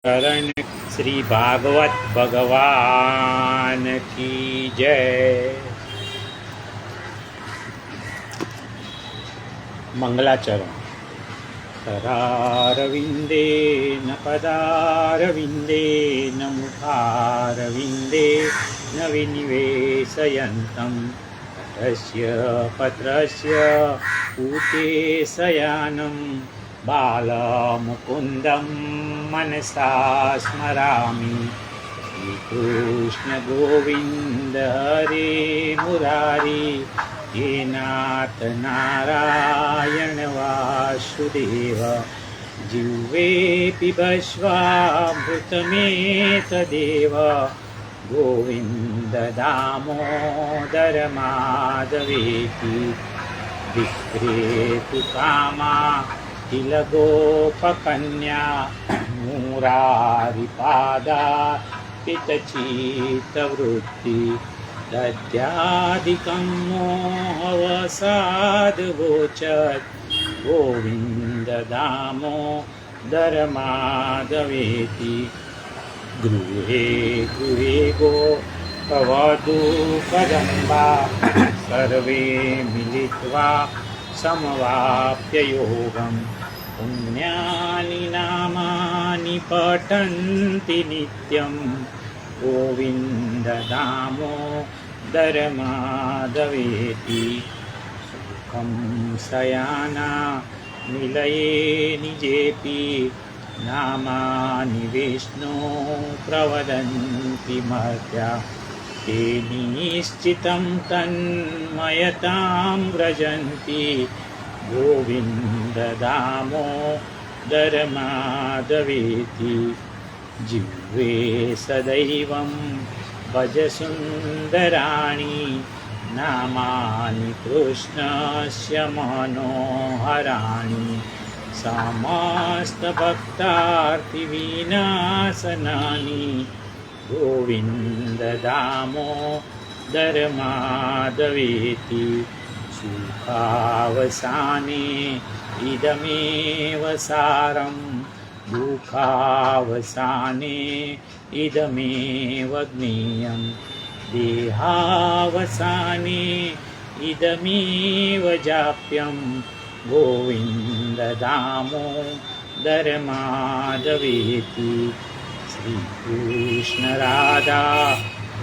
करण श्री भागवत भगवान की जय। मंगलाचरण। करारविंदे न पदारविंदे न मुखारविंदे न विनिवेशयन्तं तस्य पत्रस्य पूते शयानं बालमुकुन्दं मनसा स्मरामि। श्रीकृष्ण गोविंद हरे मुरारी हे नाथ नारायण वासुदेव। जिह्वे पिबस्वामृतमेतदेव गोविन्द दामोदर माधवेति। विक्रेतु कामा तिलगोपकन्या मुरारिपादा पितचित्तवृत्ति। दद्यादिकं मोहवसाद्गोचर गोविन्द दामोदर माधवेति। गृहे गृहे गोपवधू कदम्बा सर्वे मिलित्वा समवाप्य योगं पुण्यानि नामानि पठन्ति नित्यं गोविन्द दामोदर माधवेति। सुखं शयाना निलये निजेपि नामानि विष्णु प्रवदन्ति मर्त्या। ते निश्चितं तन्मयतां व्रजन्ति गोविन्द दामोदर माधवेति। जिह्वे सदैवं भज सुन्दराणि नामानि कृष्णस्य मनोहराणि। समस्तभक्तार्तिविनाशनानि गोविन्द दामोदर माधवेति। सुखावसाने इदमेव सारं दुःखावसाने इदमेव ज्ञेयं। देहावसाने इदमेव जाप्यं गोविन्द दामोदर माधवेति। श्रीकृष्ण राधा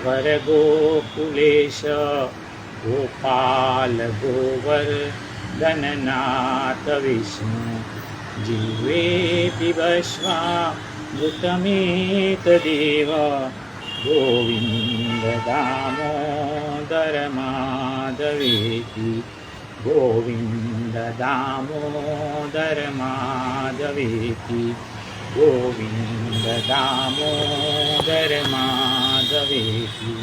वर गोकुलेश गोपाल गोवर्धननाथ विष्णु। जिह्वे पिबस्वामृतमेतदेव गोविन्द दामोदर माधवेति। गोविन्द दामोदर माधवेति। गोविंद दामोदर माधवेति।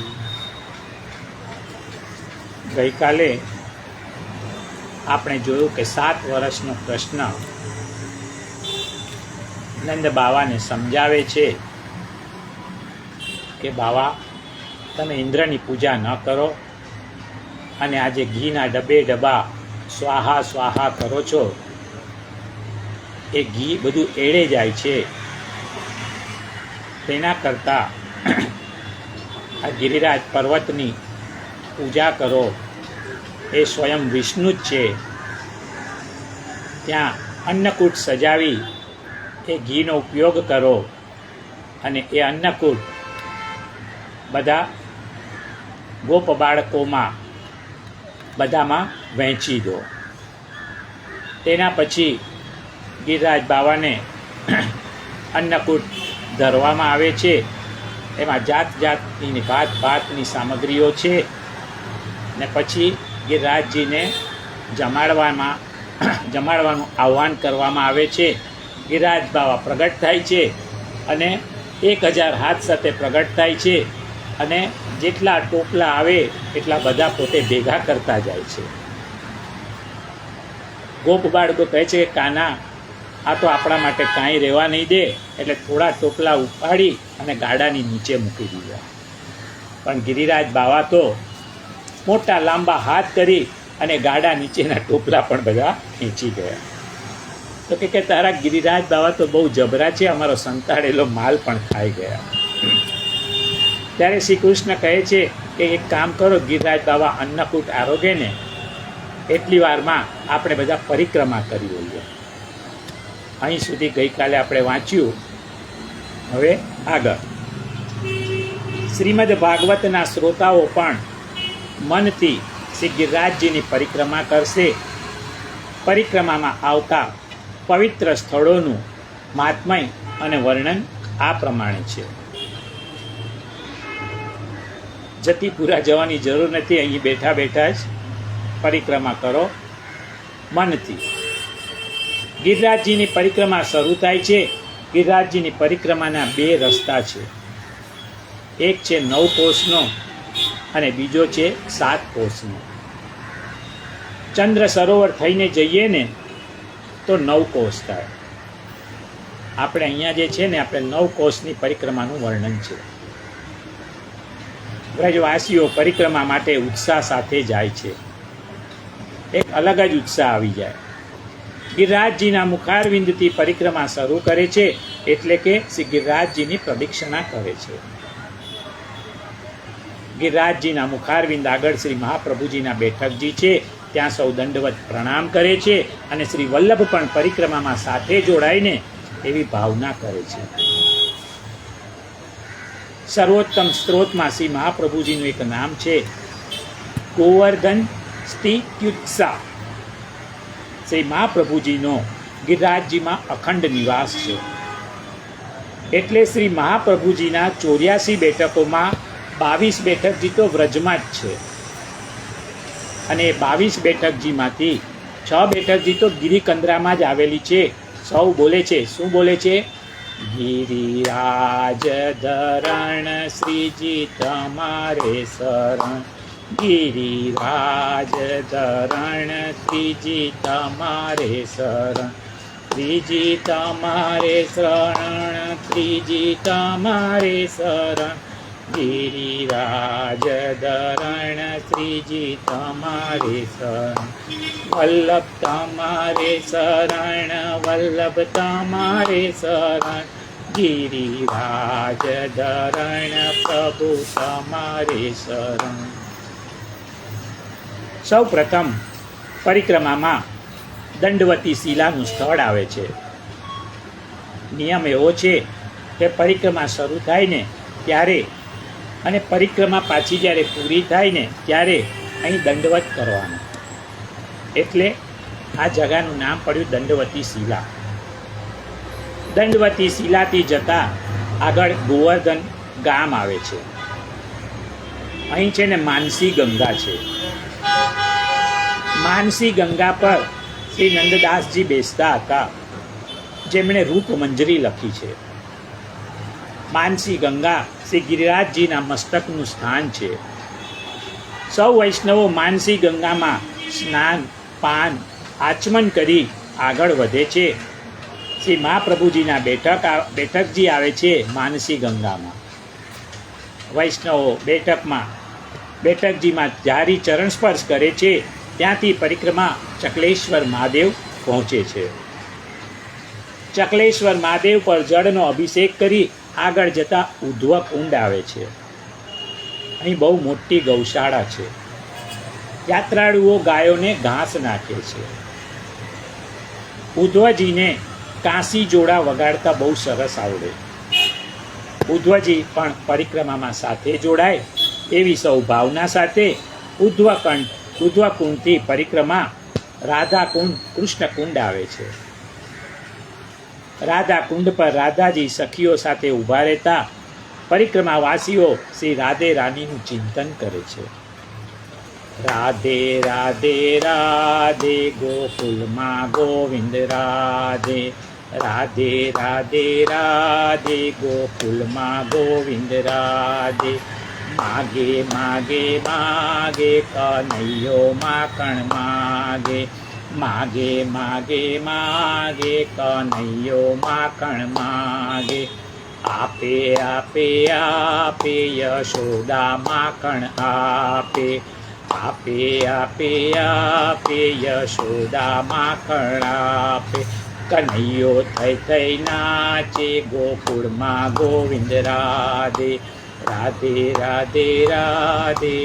ગઈકાલે આપણે જોયું કે 7 વર્ષનો કૃષ્ણ નંદ બાવાને સમજાવે છે કે બાવા તમે ઇન્દ્રની પૂજા ન કરો અને આજે ઘીના ડબ્બા સ્વાહા સ્વાહા કરો છો એ ઘી બધું એળે જાય છે। તેના કરતાં આ ગિરિરાજ પર્વતની પૂજા કરો, એ સ્વયં વિષ્ણુ જ છે। ત્યાં અન્નકૂટ સજાવી એ ઘીનો ઉપયોગ કરો અને એ અન્નકૂટ બધા ગોપ બાળકોમાં બધામાં વહેંચી દો। તેના પછી ગિરિરાજ બાવાને અન્નકૂટ ધરવામાં આવે છે। એમાં જાત જાતની ભાતની સામગ્રીઓ છે ને પછી ગિરિરાજજીને જમાડવાનું આહ્વાન કરવામાં આવે છે। ગિરિરાજ બાવા પ્રગટ થાય છે અને 1000 હાથ સાથે પ્રગટ થાય છે અને જેટલા ટોપલા આવે એટલા બધા પોતે ભેગા કરતા જાય છે। ગોપ બાળકો કહે છે કે કાના આ તો આપણા માટે કાંઈ રહેવા નહીં દે, એટલે થોડા ટોપલા ઉપાડી અને ગાડાની નીચે મૂકી દીધા। પણ ગિરિરાજ બાવા તો મોટા લાંબા હાથ કરી અને ગાડા નીચેના ટોપલા પણ બધા ખેંચી ગયા। તો તો કે તારા ગિરિરાજ બાવા તો બહુ જબરા છે, અમારો સંતાડેલો માલ પણ ખાઈ ગયા. ત્યારે શ્રી કૃષ્ણ કહે છે કે એક કામ કરો, ગિરિરાજ બાવા અન્નકૂટ આરોગે ને એટલી વારમાં આપણે બધા પરિક્રમા કરી લઈએ. અહીં સુધી ગઈકાલે આપણે વાંચ્યું. હવે આગળ શ્રીમદ ભાગવતના શ્રોતાઓ પણ મનથી શ્રી ગિરિરાજજીની પરિક્રમા કરશે. પરિક્રમામાં આવતા પવિત્ર સ્થળોનું મહાત્મય અને વર્ણન આ પ્રમાણે છે. જતીપુરા જવાની જરૂર નથી, અહીં બેઠા બેઠા જ પરિક્રમા કરો મનથી. ગિરિરાજજીની પરિક્રમા શરૂ થાય છે. ગિરિરાજજીની પરિક્રમાના 2 રસ્તા છે. એક છે 9 કોસનો અને બીજો છે 7 કોસનો. ચંદ્ર સરોવર થઈને જઈએ ને તો 9 કોસ થાય. આપણે અહીંયા જે છે ને આપણે 9 કોસની પરિક્રમાનું વર્ણન છે. વ્રજવાસીઓ પરિક્રમા માટે ઉત્સાહ સાથે જાય છે. એક અલગ જ ઉત્સાહ આવી જાય. ગિરિરાજજીના મુખારવિંદથી પરિક્રમા શરૂ કરે છે, એટલે કે શ્રી ગિરિરાજજીની પ્રદક્ષિણા કરે છે. ગિરિરાજજીના મુખારવિંદ આગળ શ્રી મહાપ્રભુજીના બેઠકજી છે, ત્યાં સૌ દંડવત પ્રણામ કરે છે અને શ્રી વલ્લભ પણ પરિક્રમામાં સાથે જોડાઈને એવી ભાવના કરે છે. સર્વોત્તમ સ્ત્રોતમાં શ્રી મહાપ્રભુજીનું એક નામ છે ગોવર્ધન સ્તિત્યુત્સા. શ્રી મહાપ્રભુજીનો ગિરિરાજજીમાં અખંડ નિવાસ છે. એટલે શ્રી મહાપ્રભુજીના 84 બેઠકોમાં 22 બેઠકજી તો વ્રજમાં જ છે અને 22 બેઠકજીમાંથી 6 બેઠકજી તો ગિરિકંદરામાં જ આવેલી છે. સૌ બોલે છે, શું બોલે છે? ગિરિરાજ ધરણ શ્રીજી તમારે શરણ, ગિરિરાજ ધરણ શ્રીજી તમારે શરણ, શ્રીજી તમારે શરણ, શ્રીજી તમારે શરણ, ગિરિરાજ ધરણ શ્રીજી તમારે શરણ, વલ્લભ તમારે શરણ, વલ્લભ તમારે શરણ, ગિરિરાજ ધરણ પ્રભુ તમારે શરણ. સૌ પ્રથમ પરિક્રમામાં દંડવતી શિલાનું સ્થળ આવે છે. નિયમ એવો છે કે પરિક્રમા શરૂ થાય ને ત્યારે અને પરિક્રમા પાછી જ્યારે પૂરી થાય ને ત્યારે અહીં દંડવત કરવાનો. એટલે આ જગાનું નામ પડ્યું દંડવતી શિલા. દંડવતી શિલાથી જતા આગળ ગોવર્ધન ગામ આવે છે. અહીં છે ને માનસી ગંગા છે. માનસી ગંગા પર શ્રી નંદદાસજી બેસતા હતા, જેમણે રૂપમંજરી લખી છે. માનસી ગંગા શ્રી ગિરિરાજજીના મસ્તકનું સ્થાન છે. સૌ વૈષ્ણવો માનસી ગંગામાં સ્નાન પાન આચમન કરી આગળ વધે છે. શ્રી મહાપ્રભુજીના બેઠકજી આવે છે માનસી ગંગામાં. વૈષ્ણવો બેઠકજીમાં જારી ચરણ સ્પર્શ કરે છે. ત્યાંથી પરિક્રમા ચકલેશ્વર મહાદેવ પહોંચે છે. ચકલેશ્વર મહાદેવ પર જળનો અભિષેક કરી આગળ જતા ઉદ્ધવ કુંડ આવે છે. અહીં બહુ મોટી ગૌશાળા છે. યાત્રાળુઓ ગાયોને ઘાસ નાખે છે. ઉદ્ધવજીને કાંસી જોડા વગાડતા બહુ સરસ આવડે. ઉદ્ધવજી પણ પરિક્રમામાં સાથે જોડાય એવી સૌ ભાવના સાથે ઉદ્ધવકુંડથી પરિક્રમા રાધાકુંડ કૃષ્ણકુંડ આવે છે. રાધાકુંડ પર રાધાજી સખીઓ સાથે ઊભા રહેતા પરિક્રમાવાસીઓ શ્રી રાધે રાનીનું ચિંતન કરે છે. રાધે રાધે રાધે ગોકુલમાં ગોવિંદ રાધે, રાધે રાધે રાધે ગોકુલમાં ગોવિંદ રાધે, માગે માગે માગે કનૈયો માખણ માગે, માગે માગે માગે કનૈયો માખણ માગે, આપે આપે આપે યશોદા માખણ આપે, આપે આપે આપે યશોદા માખણ આપે, કનૈયો થઈ થઈ નાચે ગોકુળમાં ગોવિંદ રાધે રાધે રાધે રાધે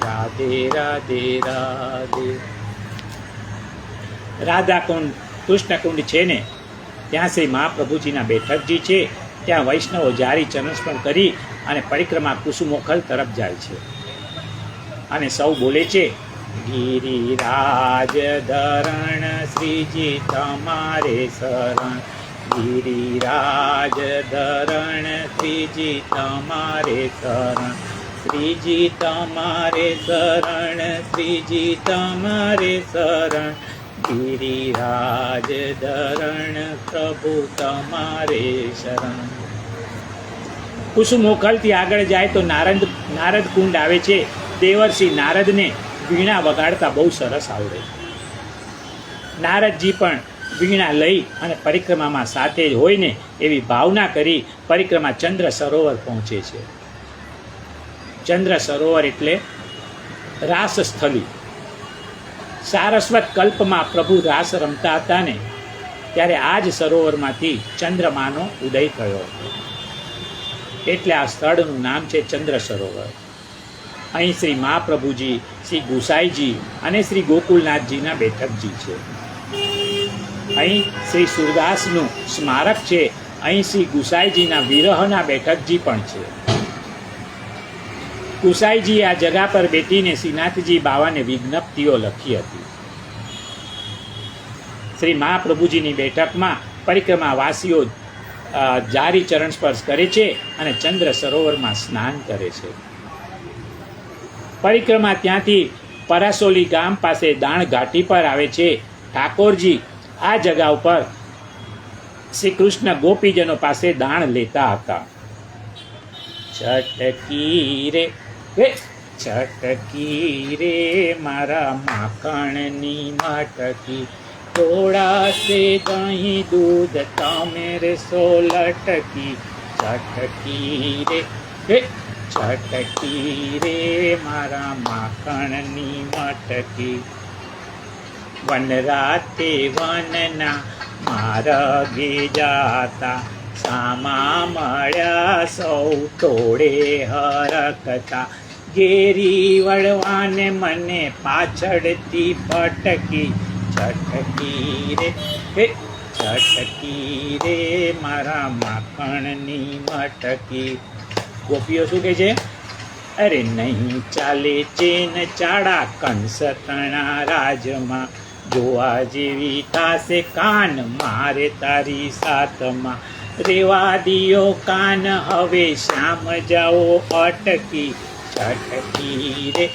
રાધે રાધે રાધે. રાધાકુંડ કૃષ્ણકુંડ છે ને ત્યાં શ્રી મહાપ્રભુજીના બેઠકજી છે. ત્યાં વૈષ્ણવો જારી ચરણસ્પર્શ કરી અને પરિક્રમા કુસુમોખલ તરફ જાય છે અને સૌ બોલે છે, ગિરિરાજ ધરણ શ્રીજી તમારે શરણ, ગિરિરાજ ધરણ શ્રીજી તમારે શરણ, શ્રીજી તમારે શરણ, શ્રીજી તમારે શરણ, ગિરિરાજ ધરણ પ્રભુ તમારે શરણ. કુસુમોખલથી આગળ જાય તો નારદ કુંડ આવે છે. દેવર્ષિ નારદને વીણા વગાડતા બહુ સરસ આવડે. નારદજી પણ વીણા લઈ અને પરિક્રમામાં સાથે જ હોય ને એવી ભાવના કરી પરિક્રમા ચંદ્ર સરોવર પહોંચે છે. ચંદ્ર સરોવર એટલે રાસસ્થલી. સારસ્વત કલ્પમાં પ્રભુ રાસ રમતા હતા ને ત્યારે આ જ સરોવરમાંથી ચંદ્રમાનો ઉદય થયો હતો. એટલે આ સ્થળનું નામ છે ચંદ્ર સરોવર. અહીં શ્રી મહાપ્રભુજી, શ્રી ગુસાઈજી અને શ્રી ગોકુલનાથજીના બેઠકજી છે. અહીં શ્રી સુરદાસનું સ્મારક છે. અહીં શ્રી ગુસાઈજીના વિરહના બેઠકજી પણ છે. ગુસાઈજી આ જગા પર બેઠીને શ્રીનાથજી બાવાને વિજ્ઞપ્તિઓ લખી હતી. શ્રી મહાપ્રભુજીની બેઠકમાં પરિક્રમાવાસીઓ જારી ચરણ સ્પર્શ કરે છે અને ચંદ્ર સરોવરમાં સ્નાન કરે છે. પરિક્રમા ત્યાંથી પરાસોલી ગામ પાસે દાણ ઘાટી પર આવે છે. ઠાકોરજી આ જગા ઉપર શ્રી કૃષ્ણ ગોપીજનો પાસે દાણ લેતા હતા. છટકી રે છટકી રે મારા માખણની મટકી, થોડા સે દહીં દૂધ તમે રે સો લટકી, છટકી રે છટકી રે મારા માખણની મટકી. વનરાતે વનના માર્ગે જાતા, સામા મળ્યા સૌ તોડે હરકતા, ઘેરી વળવાને મને પાછળથી પટકી, છટકી રે છટકી રે મારા માખણની મટકી. ગોપીઓ શું કહે છે? અરે નહીં ચાલે ચેન ચાડા કંસ તણા રાજમાં, જોવા જેવી થાશે કાન મારે તારી સાથમાં, રેવા દિયો કાન હવે શ્યામ જાઓ અટકી, છટકી રે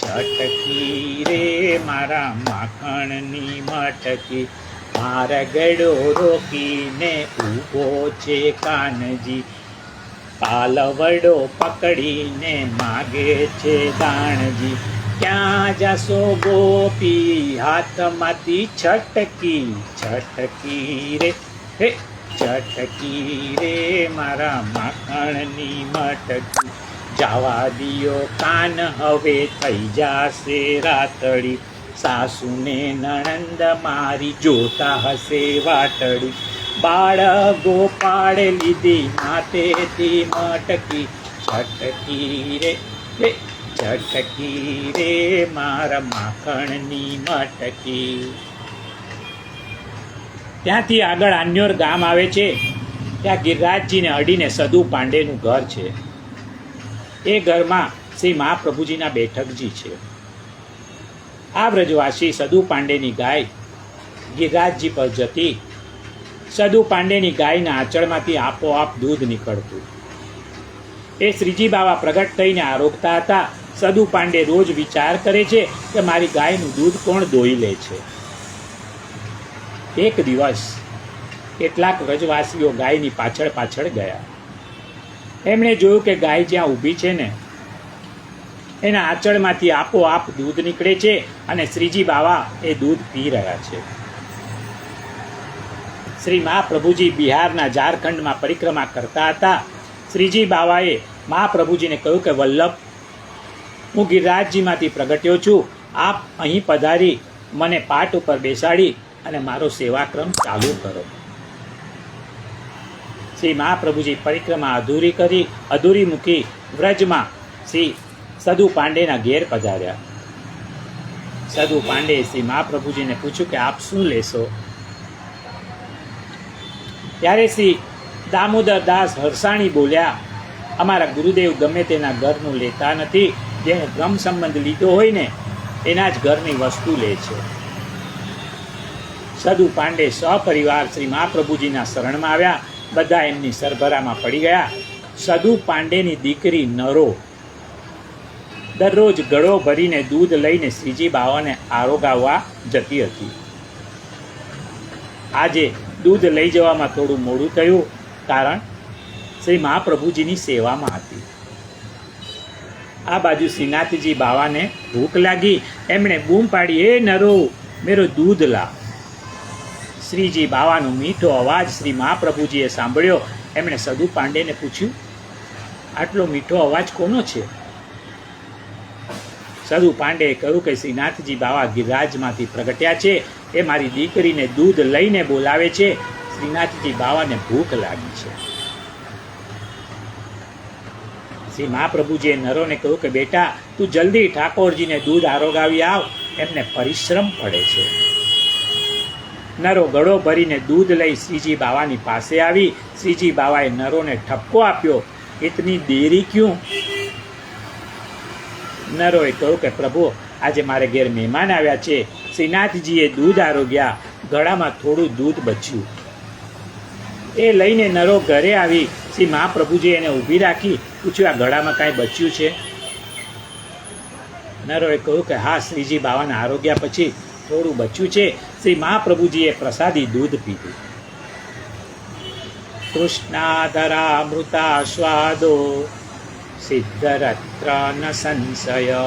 છટકી રે મારા માખણની મટકી. મારા ગળો રોકીને ઊભો છે કાનજી, પાલવડો પકડીને માગે છે દાણજી, ક્યાં જાશો ગોપી હાથમાંથી છટકી, છટકી રે છટકી રે મારા માખણની મટકી. જાવા દિયો કાન હવે થઈ જાશે રાતડી, સાસુને નણંદ મારી જોતા હશે વાટડી, બાળ ગોપાળ લીધી માથેથી મટકી, છટકી રે છટકી રે મારા માખણની મટકી. ત્યાંથી આગળ આન્યોર ગામ આવે છે. ત્યાં ગિરિરાજજીને અડીને સદુ પાંડેનું ઘર છે. એ ઘરમાં શ્રી મહાપ્રભુજીના બેઠકજી છે. આ વ્રજવાસી સદુ પાંડેની ગાય ગિરિરાજજી પર જતી. સદુ પાંડેની ગાયના આંચળમાંથી આપોઆપ દૂધ નીકળતું. એ શ્રીજી બાવા પ્રગટ થઈને આરોગતા હતા. સદુ પાંડે રોજ વિચાર કરે છે કે મારી ગાયનું દૂધ કોણ દોઈ લે છે. એક દિવસ કેટલાક વ્રજવાસીઓ ગાયની પાછળ પાછળ ગયા. એમણે જોયું કે ગાય જ્યાં ઊભી છે ને એના આંચળમાંથી આપોઆપ દૂધ નીકળે છે અને શ્રીજી બાવા એ દૂધ પી રહ્યા છે. શ્રી મહાપ્રભુજી બિહારના ઝારખંડમાં પરિક્રમા કરતા હતા. શ્રીજી બાવાએ મહાપ્રભુજીને કહ્યું કે વલ્લભ, હું ગિરિરાજજીમાંથી પ્રગટ્યો છું. આપ અહીં પધારી મને પાટ ઉપર બેસાડી અને મારો સેવાક્રમ ચાલુ કરો. શ્રી મહાપ્રભુજી પરિક્રમા અધૂરી મૂકી વ્રજમાં શ્રી સદુ પાંડેના ઘેર પધાર્યા. સદુ પાંડે શ્રી મહાપ્રભુજીને પૂછ્યું કે આપ શું લેશો? ત્યારે શ્રી દામોદર દાસ હરસાણી બોલ્યા, અમારા ગુરુદેવ ગમે તેના ઘરનું લેતા નથી. જેને બ્રહ્મ સંબંધ લીધો હોય ને એના જ ઘરની વસ્તુ લે છે. સદુ પાંડે સપરિવાર શ્રી મહાપ્રભુજીના શરણમાં આવ્યા. બધા એમની સરભરામાં પડી ગયા. સદુ પાંડેની દીકરી નરો દરરોજ ગળો ભરીને દૂધ લઈને શ્રીજી બાવાને આરોગાવવા જતી હતી. આજે દૂધ લઈ જવામાં થોડું મોડું થયું, કારણ શ્રી મહાપ્રભુજીની સેવામાં હતી. આ બાજુ શ્રીનાથજી બાવાને ભૂખ લાગી. એમણે બૂમ પાડી, એ નરો મેરો દૂધ લા. શ્રીજી બાવાનો મીઠો અવાજ શ્રી મહાપ્રભુજીએ સાંભળ્યો. એમણે સદુ પાંડેને પૂછ્યું, આટલો મીઠો અવાજ કોનો છે? સદુ પાંડેએ કહ્યું કે શ્રીનાથજી બાવા ગિરિરાજમાંથી પ્રગટ્યા છે. એ મારી દીકરીને દૂધ લઈને બોલાવે છે. શ્રીનાથજી બાવાને ભૂખ લાગી છે. શ્રી મહાપ્રભુજીએ નરોને કહ્યું કે બેટા, તું જલ્દી ઠાકોરજીને દૂધ આરોગાવી આવ, એમને પરિશ્રમ પડે છે. નરો ગળો ભરીને દૂધ લઈ શ્રીજી બાવાની પાસે આવી. શ્રીજી બાવાએ નરોને ઠપકો આપ્યો, ઇતની દેરી ક્યું? નરોએ કહ્યું કે પ્રભુ, આજે મારે ઘેર મહેમાન આવ્યા છે. શ્રીનાથજીએ દૂધ આરોગ્યા, ગળામાં થોડું દૂધ બચ્યું. એ લઈને નરો ઘરે આવી. શ્રી મહાપ્રભુજીએ એને ઊભી રાખી પૂછ્યું, આ ગળામાં કાંઈ બચ્યું છે? નરોએ કહ્યું કે હા, શ્રીજી બાવાના આરોગ્યા પછી થોડું બચ્યું છે. શ્રી મહાપ્રભુજીએ પ્રસાદી દૂધ પીધું. કૃષ્ણાધરામૃતા સ્વાદો સિદ્ધરત્ર ન સંશય.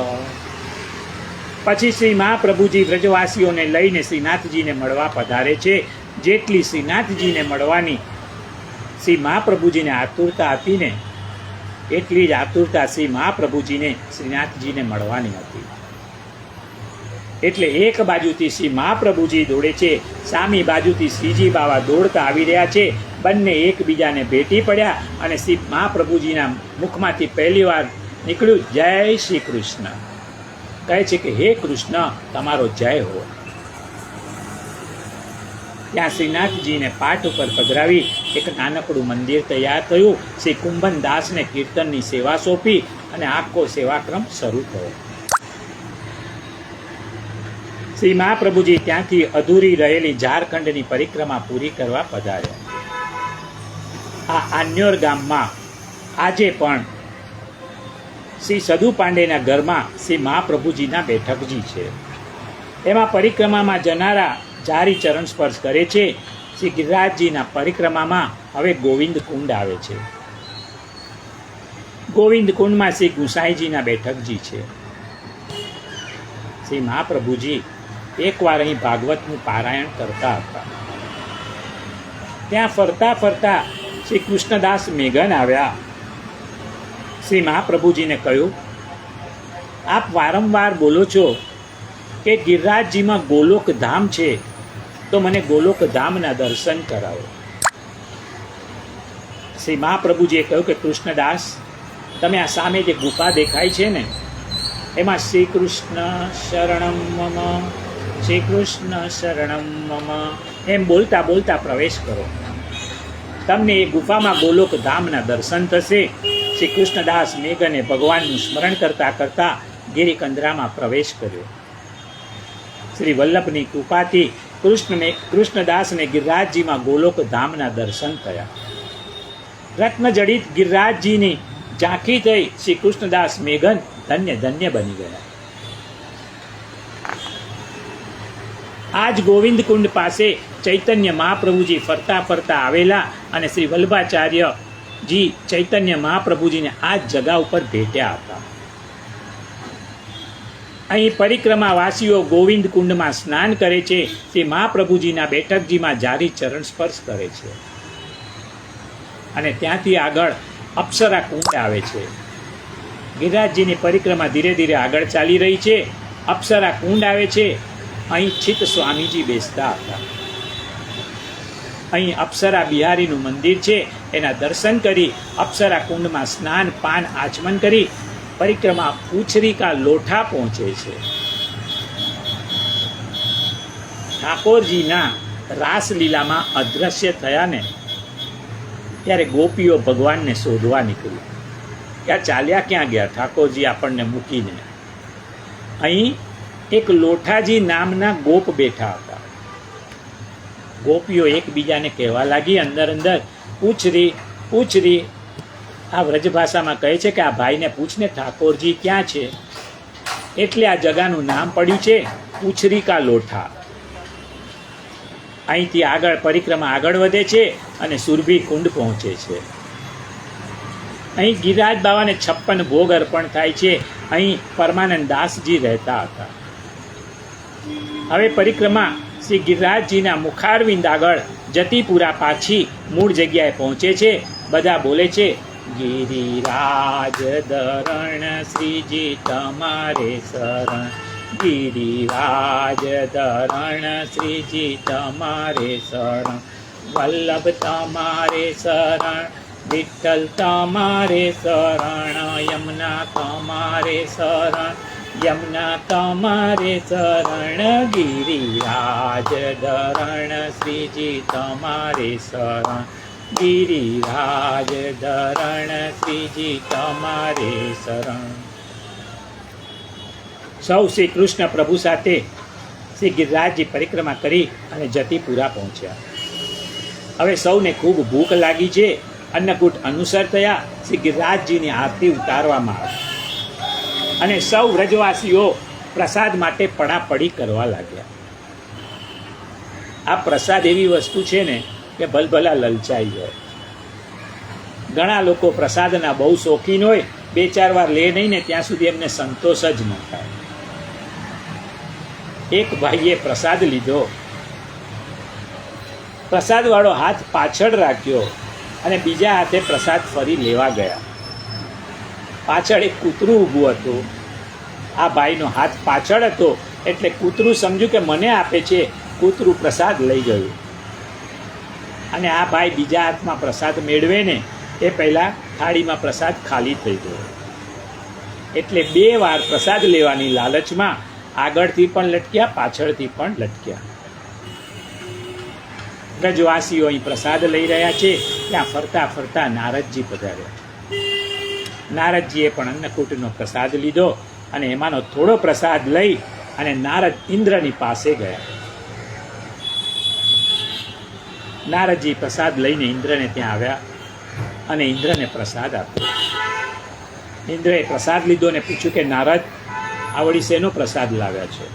પછી શ્રી મહાપ્રભુજી વ્રજવાસીઓને લઈને શ્રીનાથજીને મળવા પધારે છે. જેટલી શ્રીનાથજીને મળવાની શ્રી મહાપ્રભુજીને આતુરતા હતી ને, એટલી જ આતુરતા શ્રી મહાપ્રભુજીને શ્રીનાથજીને મળવાની હતી. એટલે એક બાજુથી શ્રી મહાપ્રભુજી દોડે છે, સામી બાજુથી શ્રીજી બાવા દોડતા આવી રહ્યા છે. બંને એકબીજાને ભેટી પડ્યા અને શ્રી મહાપ્રભુજીના મુખમાંથી પહેલી વાર નીકળ્યું, જય શ્રી કૃષ્ણ. કહે છે કે હે કૃષ્ણ, તમારો જય હો. ત્યાં શ્રીનાથજીને પાઠ ઉપર પધરાવી એક નાનકડું મંદિર તૈયાર થયું. શ્રી કુંભન દાસને કીર્તનની સેવા સોંપી અને આખો સેવાક્રમ શરૂ થયો. શ્રી મહાપ્રભુજી ત્યાંથી અધૂરી રહેલી ઝારખંડની પરિક્રમા પૂરી કરવા પધાર્યા. આ આન્યોર ગામમાં આજે પણ શ્રી સદુ પાંડેના ઘરમાં શ્રી મહાપ્રભુજીના બેઠકજી છે. એમાં પરિક્રમામાં જનારા જારી ચરણ સ્પર્શ કરે છે. શ્રી ગિરિરાજજીના પરિક્રમામાં હવે ગોવિંદ કુંડ આવે છે. ગોવિંદ કુંડમાં શ્રી ગુસાઈજીના બેઠકજી છે. શ્રી મહાપ્રભુજી એકવાર અહીં ભાગવતનું પારાયણ કરતા હતા. ત્યાં ફરતા ફરતા શ્રી કૃષ્ણદાસ મેઘન આવ્યા. શ્રી મહાપ્રભુજીને કહ્યું, આપ વારંવાર બોલો છો કે ગિરિરાજજીમાં ગોલોક ધામ છે, તો મને ગોલોક ધામના દર્શન કરાવો. શ્રી મહાપ્રભુજીએ કહ્યું કે કૃષ્ણદાસ, તમે આ સામે જે ગુફા દેખાય છે ને, એમાં શ્રી કૃષ્ણ શરણમ મમ, શ્રી કૃષ્ણ શરણમ મમ એમ બોલતા બોલતા પ્રવેશ કરો. તમને એ ગુફામાં ગોલોક ધામના દર્શન થશે. શ્રી કૃષ્ણદાસ મેઘને ભગવાનનું સ્મરણ કરતા કરતા ગિરિકંદરામાં પ્રવેશ કર્યો. શ્રી વલ્લભની કૃપાથી કૃષ્ણદાસને ગિરિરાજજીમાં ગોલોક ધામના દર્શન થયા. રત્નજડિત ગિરિરાજજીની ઝાંખી થઈ શ્રી કૃષ્ણદાસ મેઘન ધન્ય ધન્ય બની ગયા. આજ ગોવિંદ કુંડ પાસે ચૈતન્ય મહાપ્રભુજી ફરતા ફરતા આવેલા અને શ્રી વલ્લભાચાર્યજી ચૈતન્ય મહાપ્રભુજીને આ જ જગા ઉપર ભેટ્યા હતા. અહીં પરિક્રમાવાસીઓ ગોવિંદ કુંડમાં સ્નાન કરે છે. તે મહાપ્રભુજીના બેઠકજીમાં જારી ચરણ સ્પર્શ કરે છે અને ત્યાંથી આગળ અપ્સરા કુંડ આવે છે. ગિરિરાજજીની પરિક્રમા ધીરે ધીરે આગળ ચાલી રહી છે. અપ્સરા કુંડ આવે છે. અહીં ચિત્ત સ્વામીજી બેસતા હતા. અહીં અપ્સરા બિહારીનું મંદિર છે, એના દર્શન કરી અપ્સરા કુંડમાં સ્નાન પાન આચમન કરી પરિક્રમા પૂછરીકા લોઠા પહોંચે છે. ઠાકોરજીના રાસલીલામાં અદ્રશ્ય થયા ને ત્યારે ગોપીઓ ભગવાનને શોધવા નીકળી. ત્યાં ચાલ્યા ક્યાં ગયા ઠાકોરજી આપણને મૂકીને? અહીં એક લોઠાજી નામના ગોપ બેઠા હતા. ગોપીઓ એકબીજાને કહેવા લાગી અંદર અંદર, પૂછરી પૂછરી. આ વ્રજભાષામાં કહે છે કે આ ભાઈને પૂછને ઠાકોરજી ક્યાં છે. એટલે આ જગાનું નામ પડ્યું છે પૂછરી કા લોઠા. અહીંથી આગળ પરિક્રમા આગળ વધે છે અને સુરભી કુંડ પહોંચે છે. અહીં ગિરિરાજ બાવાને 56 ભોગ અર્પણ થાય છે. અહીં પરમાનંદ દાસજી રહેતા હતા. હવે પરિક્રમા શ્રી ગિરિરાજજીના મુખારવિંદ આગળ જતીપુરા પાછી મૂળ જગ્યાએ પહોંચે છે. બધા બોલે છે, ગિરિરાજ ધરણ શ્રીજી તમારે શરણ, ગિરિરાજ ધરણ શ્રીજી તમારે શરણ, વલ્લભ તમારે શરણ, વિઠ્ઠલ તમારે શરણ, યમુના તમારે શરણ, યમુના તમારે શરણ, ગિરિરાજ ધરણ શ્રીજી તમારે શરણ, ગિરિરાજ ધરણ શ્રીજી તમારે શરણ. સૌ શ્રી કૃષ્ણ પ્રભુ સાથે શ્રી ગિરિરાજજી પરિક્રમા કરી અને જતીપુરા પહોંચ્યા. હવે સૌને ખૂબ ભૂખ લાગી છે. અન્નકૂટ અનુસર થયા. શ્રી ગિરિરાજજીની આરતી ઉતારવામાં આવી અને સૌ વ્રજવાસીઓ પ્રસાદ માટે પડાપડી કરવા લાગ્યા. આ પ્રસાદ એવી વસ્તુ છે ને કે ભલભલા લલચાઈ જાય. ઘણા લોકો પ્રસાદના બહુ શોખીન હોય, 2-4 વાર લે નહીં ને ત્યાં સુધી એમને સંતોષ જ ન થાય. એક ભાઈએ પ્રસાદ લીધો, પ્રસાદવાળો હાથ પાછળ રાખ્યો અને બીજા હાથે પ્રસાદ ફરી લેવા ગયા. પાછળ એક કૂતરું ઊભું હતું. આ ભાઈનો હાથ પાછળ હતો એટલે કૂતરું સમજ્યું કે મને આપે છે. કૂતરું પ્રસાદ લઈ ગયું અને આ ભાઈ બીજા હાથમાં પ્રસાદ મેળવે ને એ પહેલાં થાળીમાં પ્રસાદ ખાલી થઈ ગયો. એટલે 2 વાર પ્રસાદ લેવાની લાલચમાં આગળથી પણ લટક્યા, પાછળથી પણ લટક્યા. વ્રજવાસીઓ અહીં પ્રસાદ લઈ રહ્યા છે. ત્યાં ફરતા ફરતા નારદજી પધાર્યા. નારદજીએ પણ અન્નકૂટનો પ્રસાદ લીધો અને એમાંનો થોડો પ્રસાદ લઈ અને નારદ ઇન્દ્રની પાસે ગયા. નારદજી પ્રસાદ લઈને ઇન્દ્રને ત્યાં આવ્યા અને ઇન્દ્રને પ્રસાદ આપ્યો. ઇન્દ્રએ પ્રસાદ લીધો અને પૂછ્યું કે નારદ, આવડી શેનો પ્રસાદ લાવ્યા છે?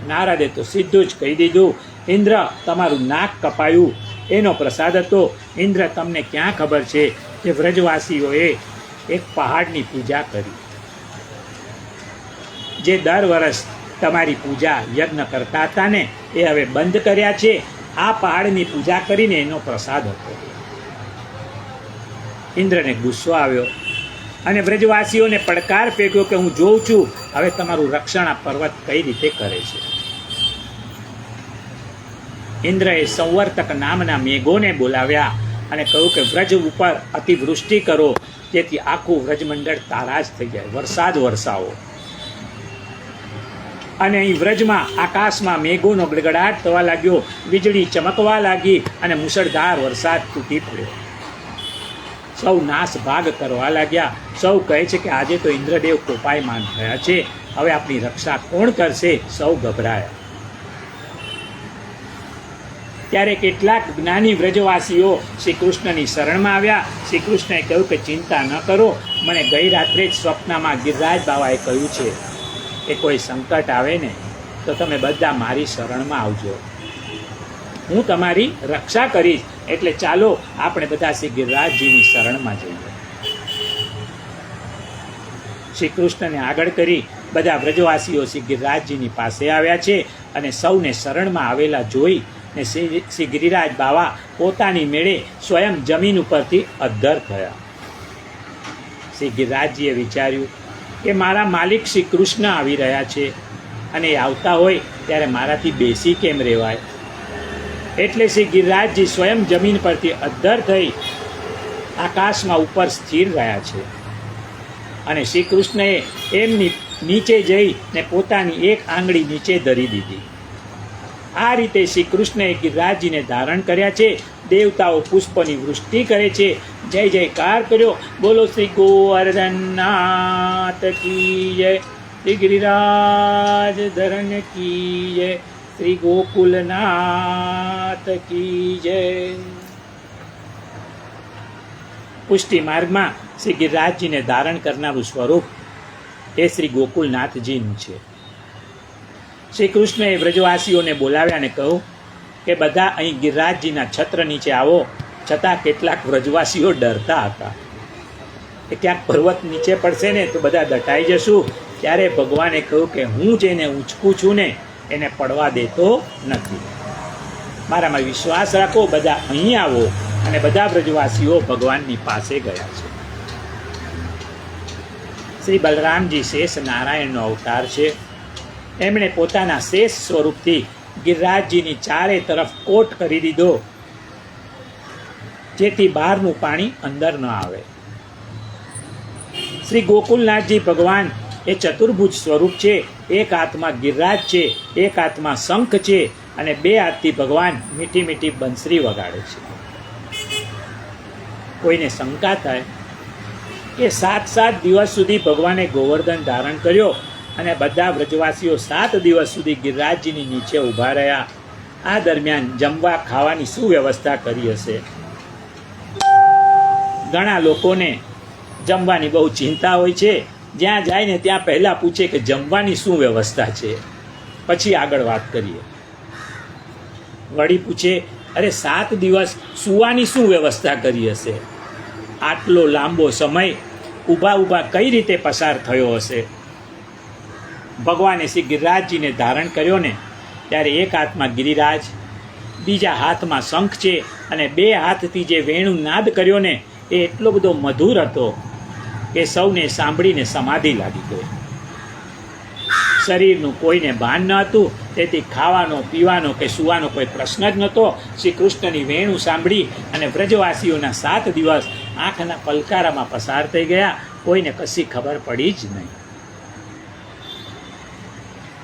નારદે તો સીધું જ કહી દીધું, ઇન્દ્ર, તમારું નાક કપાયું એનો પ્રસાદ હતો. ઇન્દ્ર, તમને ક્યાં ખબર છે કે વ્રજવાસીઓએ એક પહાડની પૂજા કરી. જે દર વર્ષ તમારી પૂજા યજ્ઞ કરતા હતા ને એ હવે બંધ કર્યા છે. આ પહાડની પૂજા કરીને એનો પ્રસાદ હતો. ઇન્દ્રને ગુસ્સો આવ્યો અને વ્રજવાસીઓને પડકાર ફેંક્યો કે હું જોઉં છું હવે તમારું રક્ષણ આ પર્વત કઈ રીતે કરે છે. ઇન્દ્રએ સંવર્તક નામના મેઘોને બોલાવ્યા અને કહ્યું કે વ્રજ ઉપર અતિવૃષ્ટિ કરો, જેથી આખું વ્રજમંડળ તારાજ થઈ જાય, વરસાદ વરસાવો. અને અહીં વ્રજમાં આકાશમાં મેઘોનો ગડગડાટ થવા લાગ્યો, વીજળી ચમકવા લાગી અને મુશળધાર વરસાદ તૂટી પડ્યો. સૌ નાશ ભાગ કરવા લાગ્યા. સૌ કહે છે કે આજે તો ઇન્દ્રદેવ કોપાયમાન થયા છે, હવે આપણી રક્ષા કોણ કરશે? સૌ ગભરાયા. ત્યારે કેટલાક જ્ઞાની વ્રજવાસીઓ શ્રી કૃષ્ણની શરણમાં આવ્યા. શ્રી કૃષ્ણએ કહ્યું કે ચિંતા ન કરો, મને ગઈ રાત્રે જ સ્વપ્નમાં ગિરિરાજ બાવાએ કહ્યું છે કે કોઈ સંકટ આવે ને તો તમે બધા મારી શરણમાં આવજો, હું તમારી રક્ષા કરીશ. એટલે ચાલો આપણે બધા શ્રી ગિરિરાજજીની શરણમાં જઈએ. શ્રી કૃષ્ણને આગળ કરી બધા વ્રજવાસીઓ શ્રી ગિરિરાજજીની પાસે આવ્યા છે અને સૌને શરણમાં આવેલા જોઈ ને શ્રી ગિરિરાજ બાવા પોતાની મેળે સ્વયં જમીન ઉપરથી અદ્ધર થયા. શ્રી ગિરિરાજજીએ વિચાર્યું કે મારા માલિક શ્રી કૃષ્ણ આવી રહ્યા છે અને એ આવતા હોય ત્યારે મારાથી બેસી કેમ રહેવાય? એટલે શ્રી ગિરિરાજજી સ્વયં જમીન પરથી અદ્ધર થઈ આકાશમાં ઉપર સ્થિર રહ્યા છે. અને શ્રી કૃષ્ણએ એમની નીચે જઈને પોતાની એક આંગળી નીચે ધરી દીધી. આ રીતે શ્રી કૃષ્ણએ ગિરિરાજજીને ધારણ કર્યા છે. દેવતાઓ પુષ્પની વૃષ્ટિ કરે છે. જય જયકાર કર્યો. બોલો શ્રી ગોવર્ધનનાથ કી જય, શ્રી ગિરિરાજ ધરણ કી જય, શ્રી ગોકુલનાથ કી જય. પુષ્ટિ માર્ગમાં શ્રી ગિરિરાજજીને ધારણ કરનારું સ્વરૂપ એ શ્રી ગોકુલનાથજીનું છે. શ્રી કૃષ્ણએ વ્રજવાસીઓને બોલાવ્યા અને કહ્યું કે બધા અહીં ગિરિરાજજીના છત્ર નીચે આવો. છતાં કેટલાક વ્રજવાસીઓ ડરતા હતા કે ક્યાંક પર્વત નીચે પડશે ને તો બધા દટાઈ જશું. ત્યારે ભગવાને કહ્યું કે હું જેને ઊંચકું છું ને એને પડવા દેતો નથી. મારામાં વિશ્વાસ રાખો, બધા અહીં આવો. અને બધા વ્રજવાસીઓ ભગવાનની પાસે ગયા છે. શ્રી બલરામજી શેષ નારાયણનો અવતાર છે. એમણે પોતાના શેષ સ્વરૂપથી ગિરિરાજજીની ચારે તરફ કોટ કરી દીધો, જેથી બહારનું પાણી અંદર ન આવે. શ્રી ગોકુલનાથજી ભગવાન એ ચતુર્ભુજ સ્વરૂપ છે. એક હાથમાં ગિરિરાજ છે, એક હાથમાં શંખ છે, અને બે હાથથી ભગવાન મીઠી મીઠી બંસરી વગાડે છે. કોઈને શંકા થાય કે 7 દિવસ સુધી ભગવાને ગોવર્ધન ધારણ કર્યો અને બધા વ્રજવાસીઓ 7 દિવસ સુધી ગિરિરાજજીની નીચે ઊભા રહ્યા. આ દરમિયાન જમવા ખાવાની શું વ્યવસ્થા કરી હશે? ઘણા લોકોને જમવાની બહુ ચિંતા હોય છે. જ્યાં જાય ને ત્યાં પહેલાં પૂછે કે જમવાની શું વ્યવસ્થા છે, પછી આગળ વાત કરીએ. વળી પૂછે, અરે 7 દિવસ સૂવાની શું વ્યવસ્થા કરી હશે? આટલો લાંબો સમય ઊભા કઈ રીતે પસાર થયો હશે? ભગવાને શ્રી ગિરિરાજજીને ધારણ કર્યો ને ત્યારે એક હાથમાં ગિરિરાજ, બીજા હાથમાં શંખ છે, અને બે હાથથી જે વેણુ નાદ કર્યો ને એ એટલો બધો મધુર હતો કે સૌને સાંભળીને સમાધિ લાગી ગઈ. શરીરનું કોઈને ભાન ન હતું, તેથી ખાવાનો, પીવાનો કે સૂવાનો કોઈ પ્રશ્ન જ નહોતો. શ્રી કૃષ્ણની વેણુ સાંભળી અને વ્રજવાસીઓના 7 દિવસ આંખના પલકારામાં પસાર થઈ ગયા. કોઈને કશી ખબર પડી જ નહીં.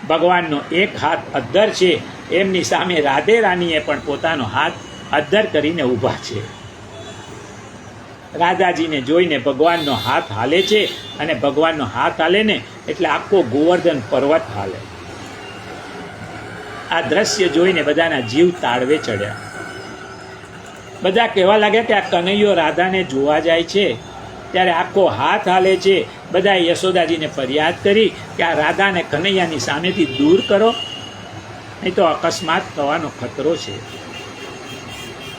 ભગવાનનો એક હાથ અદ્ધર છે. એમની સામે રાધે રાણીએ પણ પોતાનો હાથ અદ્ધર કરીને ઊભા છે. રાધાજીને જોઈને ભગવાનનો હાથ હાલે છે, અને ભગવાનનો હાથ હાલે ને એટલે આખો ગોવર્ધન પર્વત હાલે. આ દ્રશ્ય જોઈને બધાના જીવ તાળવે ચડ્યા. બધા કહેવા લાગ્યા કે આ કનૈયો રાધાને જોવા જાય છે ત્યારે આખો હાથ હાલે છે. બધાએ યશોદાજીને ફરિયાદ કરી કે આ રાધાને કનૈયાની સામેથી દૂર કરો, નહીં તો અકસ્માત થવાનો ખતરો છે.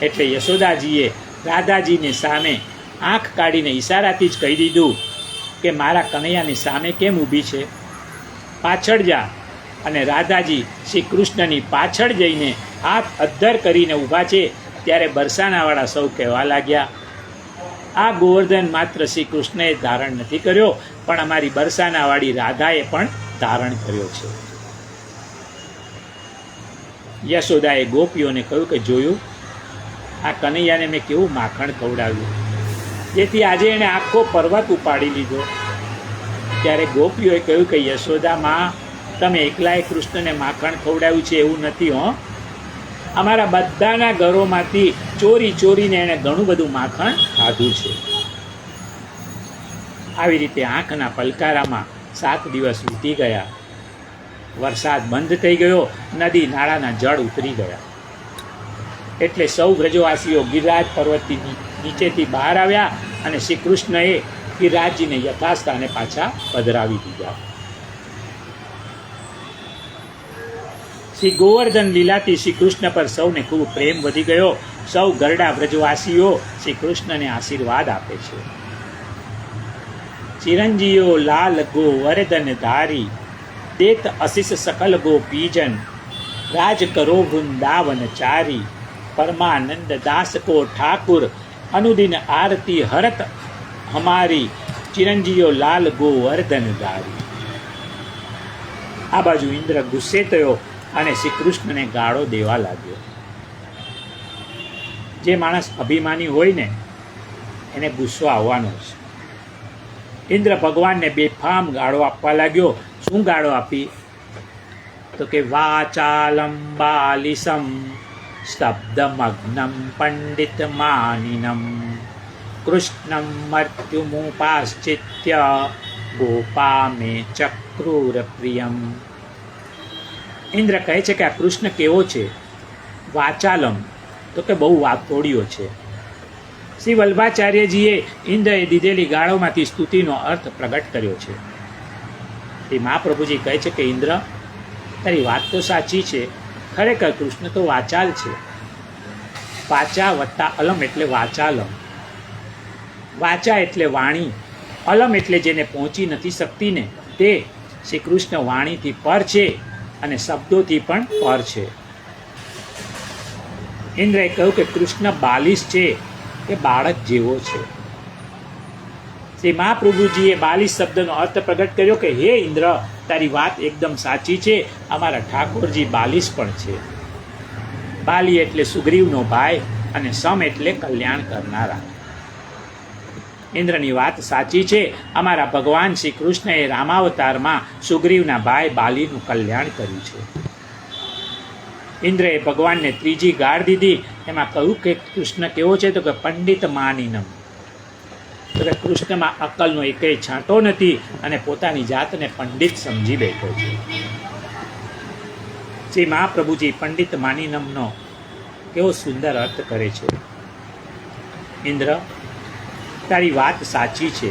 એટલે યશોદાજીએ રાધાજીને સામે આંખ કાઢીને ઈશારાથી જ કહી દીધું કે મારા કનૈયાની સામે કેમ ઊભી છે, પાછળ જા. અને રાધાજી શ્રી કૃષ્ણની પાછળ જઈને હાથ અદ્ધર કરીને ઊભા છે. ત્યારે બરસાનાવાળા સૌ કહેવા લાગ્યા, આ ગોવર્ધન માત્ર શ્રી કૃષ્ણએ ધારણ નથી કર્યો, પણ અમારી બરસાનાવાળી રાધાએ પણ ધારણ કર્યો છે. યશોદાએ ગોપીઓને કહ્યું કે જોયું, આ કનૈયાને મેં કેવું માખણ ખવડાવ્યું, જેથી આજે એણે આખો પર્વત ઉપાડી લીધો. ત્યારે ગોપીઓએ કહ્યું કે યશોદામાં, તમે એકલાએ કૃષ્ણને માખણ ખવડાવ્યું છે એવું નથી હો. અમારા બધાના ઘરોમાંથી ચોરીને એણે ઘણું બધું માખણ ખાધું છે. આવી રીતે આંખના પલકારામાં 7 દિવસ વીતી ગયા. વરસાદ બંધ થઈ ગયો, નદી નાળાના જળ ઉતરી ગયા. એટલે સૌ વ્રજવાસીઓ ગિરિરાજ પર્વતથી નીચેથી બહાર આવ્યા અને શ્રી કૃષ્ણએ ગિરિરાજજીને યથાસ્થાને પાછા પધરાવી દીધા. શ્રી ગોવર્ધન લીલાથી શ્રી કૃષ્ણ પર સૌને ખૂબ પ્રેમ વધી ગયો. સૌ ગરડા વ્રજવાસીઓ શ્રી કૃષ્ણને આશીર્વાદ આપે છે. ચિરંજીઓ લાલ ગોવર્ધન ધારી, દેત અશિષ સકલ ગોપીજન, રાજ કરો વૃંદાવન ચારી, પરમાનંદ દાસ કો ઠાકુર, અનુદિન આરતી હરત હમારી, ચિરંજીઓ લાલ ગોવર્ધન ધારી. આ બાજુ ઇન્દ્ર ગુસ્સે થયો અને શ્રી કૃષ્ણને ગાળો દેવા લાગ્યો. જે માણસ અભિમાની હોય ને એને ગુસ્સો આવવાનો છે. ઇન્દ્ર ભગવાનને બેફામ ગાળો આપવા લાગ્યો. શું ગાળો આપી? તો કે વાચાલમ બાલિસમ સ્તબ્ધમગ્નમ પંડિત માનિનમ કૃષ્ણમ મર્ત્યુમુપાશ્ચિત્ય ગોપા મે ચક્રુર પ્રિયમ. ઇન્દ્ર કહે છે કે આ કૃષ્ણ કેવો છે? વાચાલમ, તો કે બહુ વાતોડિયો છે. શ્રી વલ્ભાચાર્યજીએ ઇન્દ્રએ દીધેલી ગાળોમાંથી સ્તુતિનો અર્થ પ્રગટ કર્યો છે. તે મહાપ્રભુજી કહે છે કે ઇન્દ્ર, તારી વાત તો સાચી છે, ખરેખર કૃષ્ણ તો વાચાલ છે. વાચા વત્તા અલમ એટલે વાચાલમ. વાચા એટલે વાણી, અલમ એટલે જેને પહોંચી નથી શકતી ને તે. શ્રી કૃષ્ણ વાણીથી પર છે અને શબ્દોથી પણ પર છે. ઇન્દ્રએ કહ્યું કે કૃષ્ણ બાલિશ છે, કે બાળક જેવો છે. શ્રી મહાપ્રભુજીએ બાલિશ શબ્દનો અર્થ પ્રગટ કર્યો કે હે ઇન્દ્ર, તારી વાત એકદમ સાચી છે, અમારા ઠાકોરજી બાલિશ પણ છે. બાલી એટલે સુગ્રીવનો ભાઈ અને સમ એટલે કલ્યાણ કરનારા. ઇન્દ્રની વાત સાચી છે, અમારા ભગવાન શ્રી કૃષ્ણએ રામાવતારમાં સુગ્રીવના ભાઈ બાલીનું કલ્યાણ કર્યું છે. ઇન્દ્રએ ભગવાનને ત્રીજી ગાળ દીધી. એમાં કહ્યું કે કૃષ્ણ કેવો છે? તો કે પંડિત માનિનમ, તો કે કૃષ્ણમાં અક્કલનો એકેય છાંટો નથી અને પોતાની જાતને પંડિત સમજી બેઠો છે. શ્રી મહાપ્રભુજી પંડિત માનિનમનો કેવો સુંદર અર્થ કરે છે. ઇન્દ્ર, તારી વાત સાચી છે,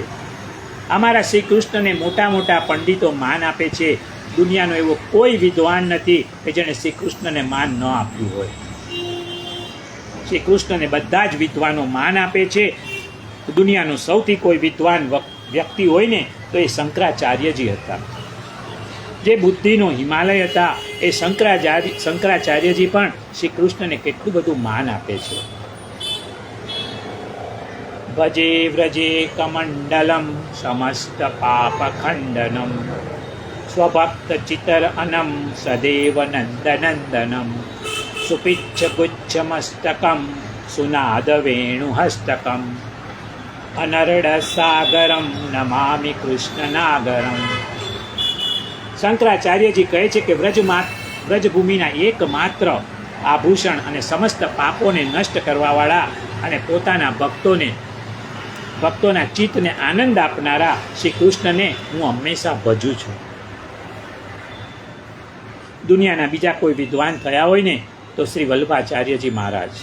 અમારા શ્રી કૃષ્ણને મોટા મોટા પંડિતો માન આપે છે. દુનિયાનો એવો કોઈ વિદ્વાન નથી કે જેણે શ્રી કૃષ્ણને માન ન આપ્યું હોય. શ્રી કૃષ્ણને બધા જ વિદ્વાનો માન આપે છે. દુનિયાનું સૌથી કોઈ વિદ્વાન વ્યક્તિ હોય ને તો એ શંકરાચાર્યજી હતા. જે બુદ્ધિનો હિમાલય હતા એ શંકરાચાર્યજી પણ શ્રી કૃષ્ણને કેટલું બધું માન આપે છે. ભજે વ્રજે કમંડલમ સમસ્ત પાપ ખંડનમ સ્વભક્ત ચિતર અનમ સદેવ નંદનંદનમ સુપિચ્છ ગુચ્છ મસ્તકમ સુનાદ વેણુહસ્તકમ અનરડ સાગરમ નમામિ કૃષ્ણનાગરમ. શંકરાચાર્યજી કહે છે કે વ્રજભૂમિના એકમાત્ર આભૂષણ અને સમસ્ત પાપોને નષ્ટ કરવાવાળા અને પોતાના ભક્તોના ચિત્તને આનંદ આપનારા શ્રી કૃષ્ણને હું હંમેશા ભજું છું. દુનિયાના બીજા કોઈ વિદ્વાન થયા હોય ને તો શ્રી વલ્ભાચાર્યજી મહારાજ.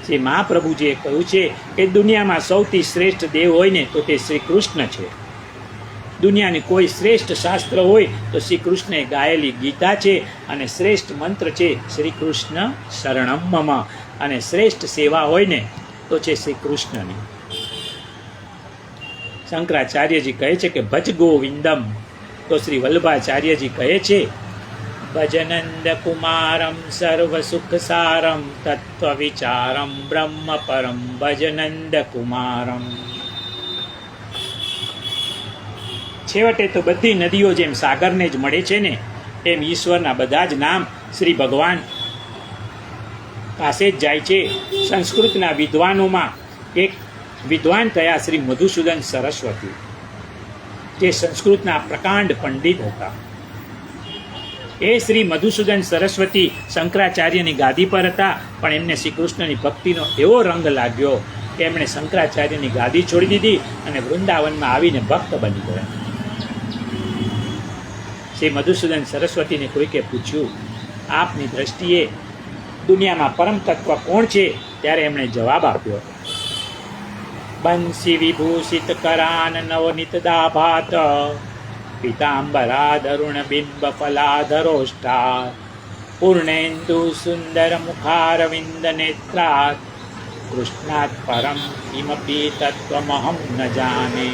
શ્રી મહાપ્રભુજીએ કહ્યું છે કે દુનિયામાં સૌથી શ્રેષ્ઠ દેવ હોય ને તો તે શ્રી કૃષ્ણ છે. દુનિયાની કોઈ શ્રેષ્ઠ શાસ્ત્ર હોય તો શ્રી કૃષ્ણએ ગાયેલી ગીતા છે અને શ્રેષ્ઠ મંત્ર છે શ્રી કૃષ્ણ શરણમ મમ, અને શ્રેષ્ઠ સેવા હોય ને તો છે શ્રી કૃષ્ણની. શંકરાચાર્યજી કહે છે કે ભજ ગોવિંદમ, તો શ્રી વલ્ભાચાર્યજી કહે છે ભજનંદ કુમારમ સર્વ સુખ સારમ તત્વ વિચારમ બ્રહ્મ પરમ ભજનંદ કુમારમ. છેવટે તો બધી નદીઓ જેમ સાગરને જ મળે છે ને એમ ઈશ્વરના બધા જ નામ શ્રી ભગવાન પાસે જ જાય છે. સંસ્કૃતના વિદ્વાનોમાં એક વિદ્વાન થયા શ્રી મધુસૂદન સરસ્વતી, જે સંસ્કૃતના પ્રકાંડ પંડિત હતા. એ શ્રી મધુસૂદન સરસ્વતી શંકરાચાર્યની ગાદી પર હતા, પણ એમને શ્રી કૃષ્ણની ભક્તિનો એવો રંગ લાગ્યો કે એમણે શંકરાચાર્યની ગાદી છોડી દીધી અને વૃંદાવનમાં આવીને ભક્ત બની ગયા. શ્રી મધુસૂદન સરસ્વતીને કોઈકે પૂછ્યું, આપની દ્રષ્ટિએ દુનિયામાં પરમ તત્વ કોણ છે? ત્યારે એમણે જવાબ આપ્યો, બંસી વિભૂષિત કરાન નવનીત દાભાત પીતાંબરાધરુણ બિંબ ફલાધરોષ્ટા પૂર્ણેન્દુ સુંદર મુખારવિંદ નેત્રાત કૃષ્ણાત પરમ કિમપી તત્વમહમ ન જાને.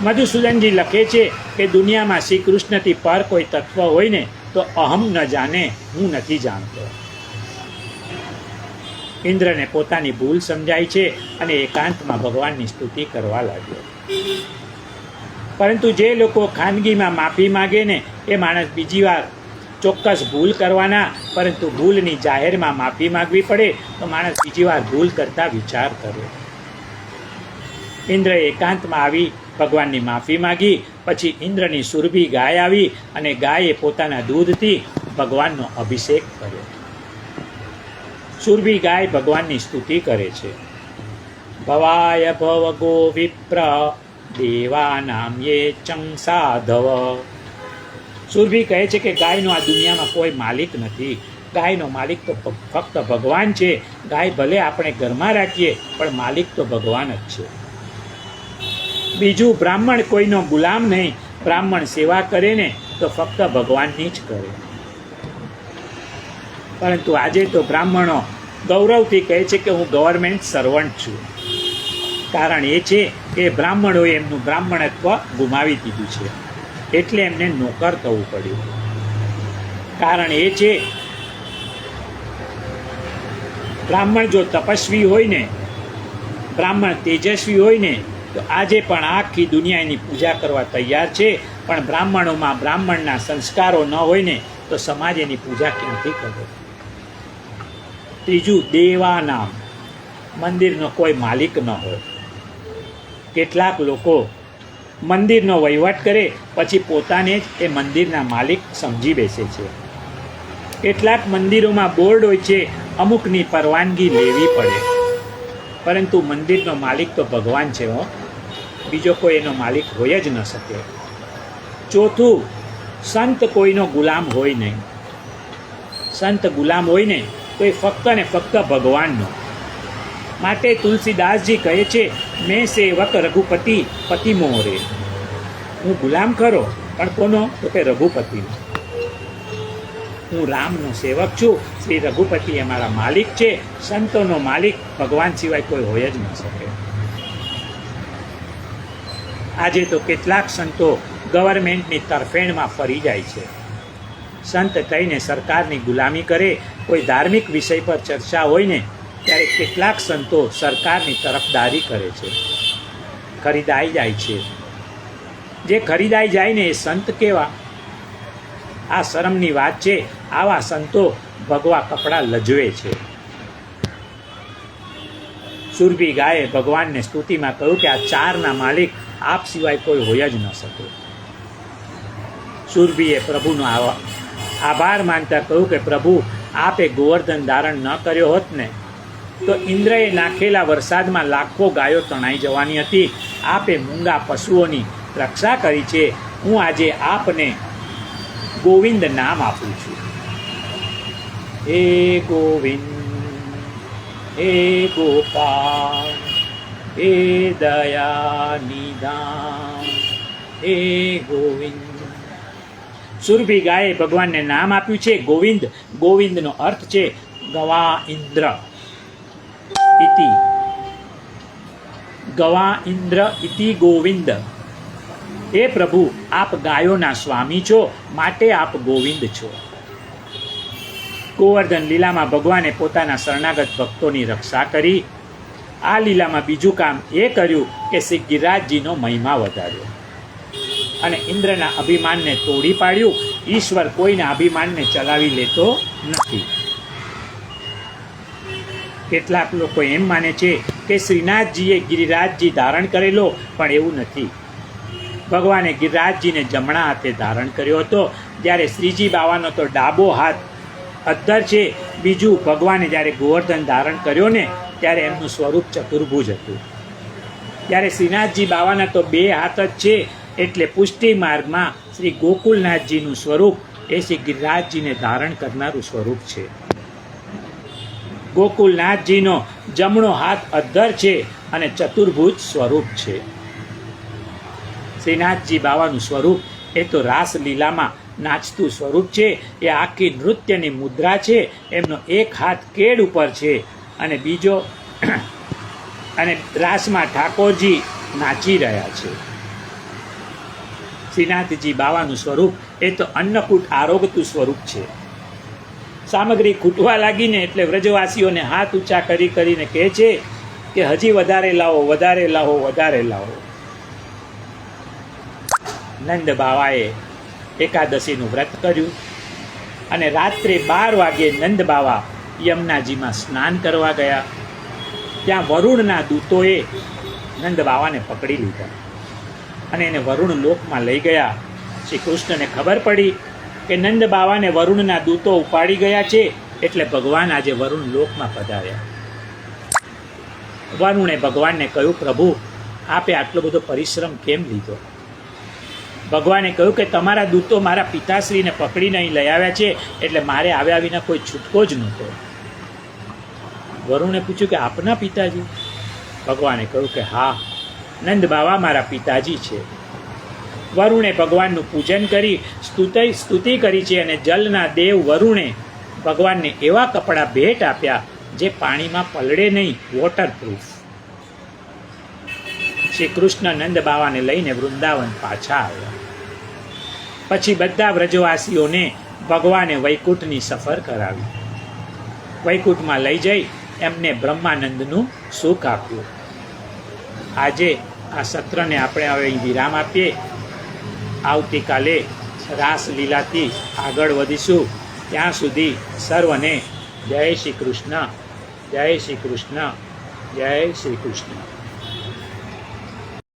મધુસૂદનજી લખે છે કે દુનિયામાં શ્રી કૃષ્ણથી પર કોઈ તત્વ હોય ને તો અહમ ન જાને, હું નથી જાણતો. ઇન્દ્રને પોતાની ભૂલ સમજાય છે અને એકાંતમાં ભગવાનની સ્તુતિ કરવા લાગ્યો. પરંતુ જે લોકો ખાનગીમાં માફી માગે ને એ માણસ બીજી વાર ચોક્કસ ભૂલ કરવાના, પરંતુ ભૂલની જાહેરમાં માફી માગવી પડે તો માણસ બીજી વાર ભૂલ કરતા વિચાર કરે. ઇન્દ્રએ એકાંતમાં આવી ભગવાનની માફી માગી. પછી ઇન્દ્રની સુરભી ગાય આવી અને ગાયે પોતાના દૂધથી ભગવાનનો અભિષેક કર્યો. સુરભી ગાય ભગવાનની સ્તુતિ કરે છે. ભવાય ભવ ગો વિપ્ર દેવાનામ યે ચં સાધવ. સુરભી કહે છે કે ગાયનો આ દુનિયામાં કોઈ માલિક નથી. ગાયનો માલિક તો ફક્ત ભગવાન છે. ગાય ભલે આપણે ઘરમાં રાખીએ પણ માલિક તો ભગવાન જ છે. બીજું, બ્રાહ્મણ કોઈનો ગુલામ નહીં. બ્રાહ્મણ સેવા કરે ને તો ફક્ત ભગવાનની જ કરે. પરંતુ આજે તો બ્રાહ્મણો ગૌરવથી કહે છે કે હું ગવર્મેન્ટ સર્વન્ટ છું. કારણ એ છે કે બ્રાહ્મણોએ એમનું બ્રાહ્મણત્વ ગુમાવી દીધું છે, એટલે એમને નોકર થવું પડ્યું. કારણ એ છે, બ્રાહ્મણ જો તપસ્વી હોય ને, બ્રાહ્મણ તેજસ્વી હોય ને તો આજે પણ આખી દુનિયા એની પૂજા કરવા તૈયાર છે. પણ બ્રાહ્મણોમાં બ્રાહ્મણના સંસ્કારો ન હોય ને તો સમાજ એની પૂજા ક્યાંથી કરે. ત્રીજું, દેવાનામ. મંદિરનો કોઈ માલિક ન હોય. કેટલાક લોકો મંદિરનો વહીવટ કરે પછી પોતાને જ એ મંદિરના માલિક સમજી બેસે છે. કેટલાક મંદિરોમાં બોર્ડ હોય છે, અમુકની પરવાનગી લેવી પડે, પરંતુ મંદિરનો માલિક તો ભગવાન છે હો, બીજો કોઈ એનો માલિક હોય જ ન શકે. ચોથું, સંત કોઈનો ગુલામ હોય નહીં. સંત ગુલામ હોય ને તો એ ફક્ત ને ફક્ત ભગવાનનો. માટે તુલસીદાસજી કહે છે, મેં સેવક રઘુપતિ પતિ મોરે. હું ગુલામ ખરો, પણ કોનો? તો કે રઘુપતિનો. હું રામનો સેવક છું. શ્રી રઘુપતિ એ મારા માલિક છે. સંતોનો માલિક ભગવાન સિવાય કોઈ હોય જ ન શકે. આજે તો કેટલાક સંતો ગવર્મેન્ટની તરફેણમાં ફરી જાય છે. સંત થઈને સરકારની ગુલામી કરે. કોઈ ધાર્મિક વિષય પર ચર્ચા હોય ને ત્યારે કેટલાક સંતો સરકારની તરફદારી કરે છે, ખરીદાઈ જાય છે. જે ખરીદાઈ જાય ને એ સંત કેવા? આ શરમની વાત છે. આવા સંતો ભગવા કપડાં લજવે છે. સુરભી ગાયે ભગવાનને સ્તુતિમાં કહ્યું કે આ ચારના માલિક આપ સિવાય કોઈ હોય જ ન શકે. સુરભીએ પ્રભુનો આભાર માનતા કહ્યું કે પ્રભુ, આપે ગોવર્ધન ધારણ ન કર્યો હોત ને તો ઇન્દ્રએ નાખેલા વરસાદમાં લાખો ગાયો તણાઈ જવાની હતી. આપે મૂંગા પશુઓની રક્ષા કરી છે. હું આજે આપને ગોવિંદ નામ આપું છું. હે ગોવિંદ, હે ગોપાલ, હે દયા નિધાન, હે ગોવિંદ. સુરભી ગાયે ભગવાનને નામ આપ્યું છે ગોવિંદ. ગોવિંદનો અર્થ છે ગવા ઇન્દ્ર ઇતિ. ગવા ઇન્દ્ર ઇતિ ગોવિંદ. હે પ્રભુ, આપ ગાયોના સ્વામી છો, માટે આપ ગોવિંદ છો. ગોવર્ધન લીલામાં ભગવાને પોતાના શરણાગત ભક્તોની રક્ષા કરી. આ લીલામાં બીજું કામ એ કર્યું કે શ્રી ગિરિરાજજીનો મહિમા વધાર્યો અને ઇન્દ્રના અભિમાનને તોડી પાડ્યું. ઈશ્વર કોઈના અભિમાનને ચલાવી લેતો નથી. કેટલાક લોકો એમ માને છે કે શ્રીનાથજીએ ગિરિરાજજી ધારણ કરેલો, પણ એવું નથી. ભગવાને ગિરિરાજજીને જમણા હાથે ધારણ કર્યો હતો, જ્યારે શ્રીજી બાવાનો તો ડાબો હાથ અદ્ધર છે. બીજું, ભગવાને જ્યારે ગોવર્ધન ધારણ કર્યો ને ત્યારે એમનું સ્વરૂપ ચતુર્ભુજ હતું. જ્યારે શ્રીનાથજી બાવાના તો બે હાથ જ છે, એટલે પુષ્ટિ માર્ગમાં શ્રી ગોકુલનાથજીનું સ્વરૂપ એ શ્રી ગિરિરાજજીને ધારણ કરનારું સ્વરૂપ છે. ગોકુલનાથજીનો જમણો હાથ અદ્ધર છે અને ચતુર્ભુજ સ્વરૂપ છે. શ્રીનાથજી બાવાનું સ્વરૂપ એ તો રાસલીલામાં નાચતું સ્વરૂપ છે. એ આખી નૃત્યની મુદ્રા છે. એમનો એક હાથ કેડ ઉપર છે અને બીજો અને રાસમાં ઠાકોરજી નાચી રહ્યા છે. શ્રીનાથજી બાવાનું સ્વરૂપ એ તો અન્નકૂટ આરોગતું સ્વરૂપ છે. સામગ્રી ખૂટવા લાગીને એટલે વ્રજવાસીઓને હાથ ઊંચા કરી કરીને કહે છે કે હજી વધારે લાવો, વધારે લાવો, વધારે લાવો. નંદ બાવાએ એકાદશીનું વ્રત કર્યું અને રાત્રે 12 વાગ્યે નંદ બાવા યમુનાજીમાં સ્નાન કરવા ગયા. ત્યાં વરુણના દૂતોએ નંદ બાવાને પકડી લીધા અને એને વરુણ લોકમાં લઈ ગયા. શ્રી કૃષ્ણને ખબર પડી કે નંદ બાવાને વરુણના દૂતો ઉપાડી ગયા છે, એટલે ભગવાન આજે વરુણ લોકમાં પધાર્યા. વરુણે ભગવાનને કહ્યું, પ્રભુ આપે આટલો બધો પરિશ્રમ કેમ લીધો? ભગવાને કહ્યું કે તમારા દૂતો મારા પિતાશ્રીને પકડીને અહીં લઈ આવ્યા છે, એટલે મારે આવ્યા વિના કોઈ છૂટકો જ નહોતો. વરુણે પૂછ્યું કે આપના પિતાજી? ભગવાને કહ્યું કે હા, નંદ બાવા મારા પિતાજી છે. વરુણે ભગવાનનું પૂજન કરી સ્તુતિ કરી છે અને જલના દેવ વરુણે ભગવાનને એવા કપડાં ભેટ આપ્યા જે પાણીમાં પલળે નહીં, વોટરપ્રૂફ. શ્રી કૃષ્ણ નંદ બાવાને લઈને વૃંદાવન પાછા આવ્યા. પછી બધા વ્રજવાસીઓને ભગવાને વૈકુંઠની સફર કરાવી. વૈકુંઠમાં લઈ જઈ એમને બ્રહ્માનંદનું સુખ આપ્યું. આજે આ સત્રને આપણે હવે અહીં વિરામ આપીએ. આવતીકાલે રાસલીલાથી આગળ વધીશું. ત્યાં સુધી સર્વને જય શ્રી કૃષ્ણ, જય શ્રી કૃષ્ણ, જય શ્રી કૃષ્ણ.